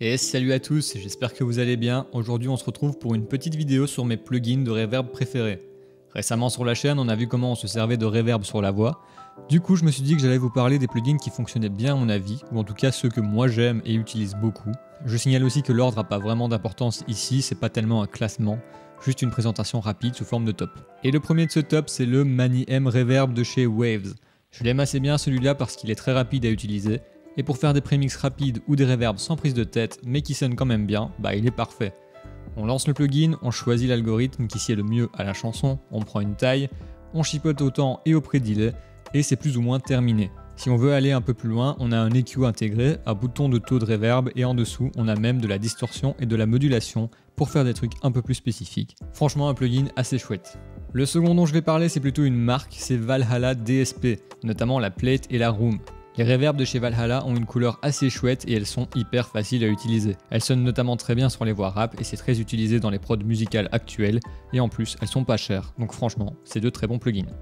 Et salut à tous, j'espère que vous allez bien. Aujourd'hui on se retrouve pour une petite vidéo sur mes plugins de reverb préférés. Récemment sur la chaîne on a vu comment on se servait de reverb sur la voix. Du coup je me suis dit que j'allais vous parler des plugins qui fonctionnaient bien à mon avis, ou en tout cas ceux que moi j'aime et utilise beaucoup. Je signale aussi que l'ordre n'a pas vraiment d'importance ici, c'est pas tellement un classement, juste une présentation rapide sous forme de top. Et le premier de ce top c'est le Mani M Reverb de chez Waves. Je l'aime assez bien celui-là parce qu'il est très rapide à utiliser. Et pour faire des prémix rapides ou des reverbs sans prise de tête mais qui sonnent quand même bien, bah il est parfait. On lance le plugin, on choisit l'algorithme qui sied le mieux à la chanson, on prend une taille, on chipote au temps et au pré-delay et c'est plus ou moins terminé. Si on veut aller un peu plus loin, on a un EQ intégré, un bouton de taux de reverb et en dessous on a même de la distorsion et de la modulation pour faire des trucs un peu plus spécifiques. Franchement un plugin assez chouette. Le second dont je vais parler c'est plutôt une marque, c'est Valhalla DSP, notamment la Plate et la Room. Les reverbs de chez Valhalla ont une couleur assez chouette et elles sont hyper faciles à utiliser. Elles sonnent notamment très bien sur les voix rap et c'est très utilisé dans les prods musicales actuelles et en plus elles sont pas chères, donc franchement c'est de très bons plugins.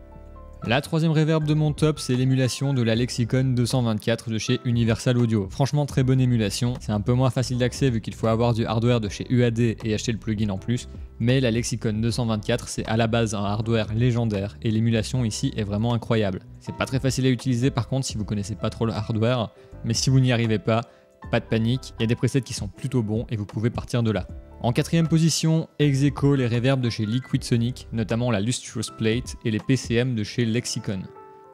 La troisième reverb de mon top, c'est l'émulation de la Lexicon 224 de chez Universal Audio. Franchement très bonne émulation, c'est un peu moins facile d'accès vu qu'il faut avoir du hardware de chez UAD et acheter le plugin en plus, mais la Lexicon 224 c'est à la base un hardware légendaire et l'émulation ici est vraiment incroyable. C'est pas très facile à utiliser par contre si vous connaissez pas trop le hardware, mais si vous n'y arrivez pas de panique, il y a des presets qui sont plutôt bons et vous pouvez partir de là. En quatrième position, ex aequo les reverbs de chez Liquid Sonic, notamment la Lustrous Plate et les PCM de chez Lexicon.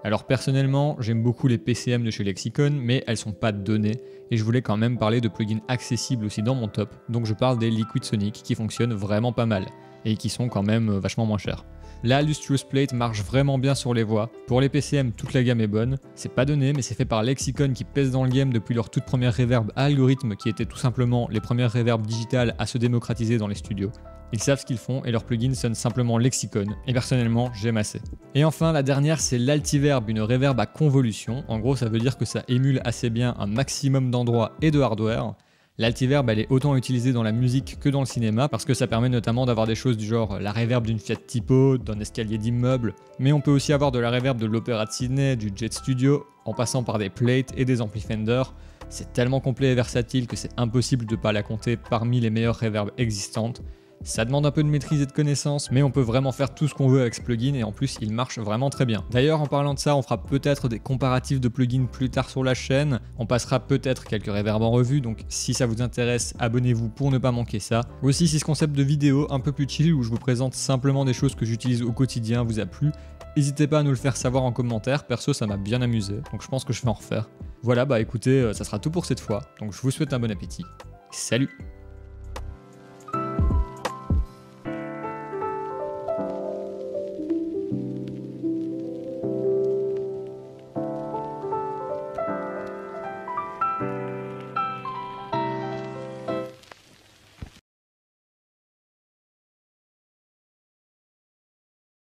Alors personnellement, j'aime beaucoup les PCM de chez Lexicon, mais elles sont pas données, et je voulais quand même parler de plugins accessibles aussi dans mon top, donc je parle des Liquid Sonic qui fonctionnent vraiment pas mal, et qui sont quand même vachement moins chers. La Lustrous Plate marche vraiment bien sur les voix. Pour les PCM, toute la gamme est bonne. C'est pas donné, mais c'est fait par Lexicon qui pèse dans le game depuis leur toute première reverb à algorithme qui étaient tout simplement les premières reverbs digitales à se démocratiser dans les studios. Ils savent ce qu'ils font et leurs plugins sonnent simplement Lexicon, et personnellement j'aime assez. Et enfin la dernière c'est l'Altiverb, une reverb à convolution. En gros ça veut dire que ça émule assez bien un maximum d'endroits et de hardware. L'Altiverb elle est autant utilisée dans la musique que dans le cinéma parce que ça permet notamment d'avoir des choses du genre la reverb d'une Fiat Tipo, d'un escalier d'immeuble, mais on peut aussi avoir de la reverb de l'Opéra de Sydney, du Jet Studio, en passant par des plates et des amplis Fender. C'est tellement complet et versatile que c'est impossible de ne pas la compter parmi les meilleures reverbs existantes. Ça demande un peu de maîtrise et de connaissances, mais on peut vraiment faire tout ce qu'on veut avec ce plugin et en plus il marche vraiment très bien. D'ailleurs en parlant de ça, on fera peut-être des comparatifs de plugins plus tard sur la chaîne, on passera peut-être quelques reverbs en revue, donc si ça vous intéresse, abonnez-vous pour ne pas manquer ça. Aussi si ce concept de vidéo un peu plus chill où je vous présente simplement des choses que j'utilise au quotidien vous a plu, n'hésitez pas à nous le faire savoir en commentaire, perso ça m'a bien amusé, donc je pense que je vais en refaire. Voilà bah écoutez, ça sera tout pour cette fois, donc je vous souhaite un bon appétit, salut!